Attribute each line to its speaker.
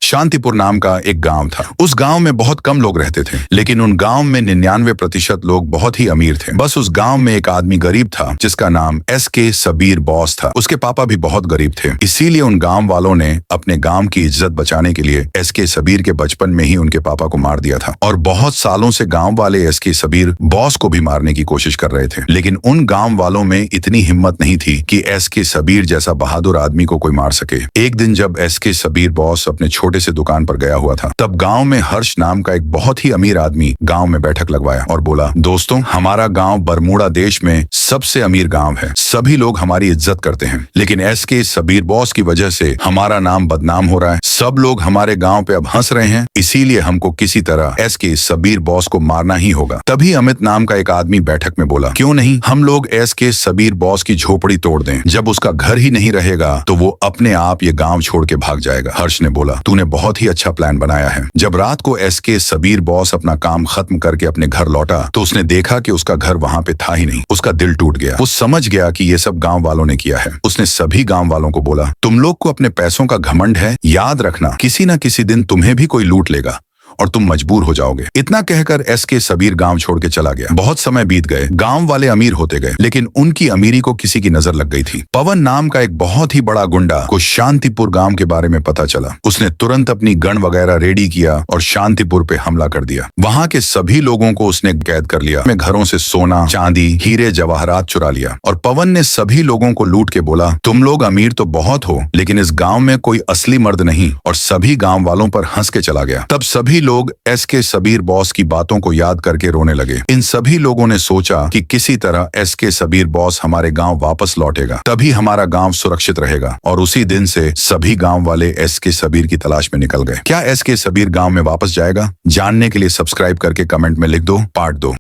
Speaker 1: शांतिपुर नाम का एक गांव था। उस गांव में बहुत कम लोग रहते थे, लेकिन उन गांव में 99% लोग बहुत ही अमीर थे। बस उस गांव में एक आदमी गरीब था जिसका नाम एसके सबीर बॉस था। उसके पापा भी बहुत गरीब थे, इसीलिए उन गांव वालों ने अपने गांव की इज्जत बचाने के लिए एसके सबीर के बचपन में ही उनके पापा को मार दिया था। और बहुत सालों से गांव वाले एसके सबीर बॉस को भी मारने की कोशिश कर रहे थे, लेकिन उन गांव वालों में इतनी हिम्मत नहीं थी कि एसके सबीर जैसा बहादुर आदमी को कोई मार सके। एक दिन जब एसके सबीर बॉस अपने छोटे से दुकान पर गया हुआ था, तब गांव में हर्ष नाम का एक बहुत ही अमीर आदमी गांव में बैठक लगवाया और बोला, दोस्तों, हमारा गांव बरमूडा देश में सबसे अमीर गांव है। सभी लोग हमारी इज्जत करते हैं, लेकिन एसके सबीर बॉस की वजह से हमारा नाम बदनाम हो रहा है। सब लोग हमारे गांव पे अब हंस रहे हैं, इसीलिए हमको किसी तरह एसके सबीर बॉस को मारना ही होगा। तभी अमित नाम का एक आदमी बैठक में बोला, क्यों नहीं हम लोग एसके सबीर बॉस की झोपड़ी तोड़ दें। जब उसका घर ही नहीं रहेगा तो वो अपने आप ये गांव छोड़ के भाग जाएगा। हर्ष ने बोला, तूने बहुत ही अच्छा प्लान बनाया है। जब रात को एसके सबीर बॉस अपना काम खत्म करके अपने घर लौटा तो उसने देखा कि उसका घर वहां पे था ही नहीं। उसका दिल टूट गया। वो समझ गया कि ये सब गांव वालों ने किया है। उसने सभी गांव वालों को बोला, तुम लोग को अपने पैसों का घमंड है, याद रखना किसी न किसी दिन तुम्हें भी कोई लूट लेगा और तुम मजबूर हो जाओगे। इतना कहकर एसके सबीर गांव छोड़ के चला गया। बहुत समय बीत गए, गांव वाले अमीर होते गए, लेकिन उनकी अमीरी को किसी की नजर लग गई थी। पवन नाम का एक बहुत ही बड़ा गुंडा को शांतिपुर गांव के बारे में पता चला। उसने तुरंत अपनी गन वगैरह रेडी किया और शांतिपुर पे हमला कर दिया। वहां के सभी लोगों को उसने कैद कर लिया। अपने घरों से सोना, चांदी, हीरे जवाहरात चुरा लिया और पवन ने सभी लोगों को लूट के बोला, तुम लोग अमीर तो बहुत हो, लेकिन इस गाँव में कोई असली मर्द नहीं। और सभी गाँव वालों पर हंस के चला गया। तब सभी लोग एसके सबीर बॉस की बातों को याद करके रोने लगे। इन सभी लोगों ने सोचा कि किसी तरह एसके सबीर बॉस हमारे गांव वापस लौटेगा, तभी हमारा गांव सुरक्षित रहेगा। और उसी दिन से सभी गांव वाले एसके सबीर की तलाश में निकल गए। क्या एसके सबीर गांव में वापस जाएगा? जानने के लिए सब्सक्राइब करके कमेंट में लिख दो पार्ट 2।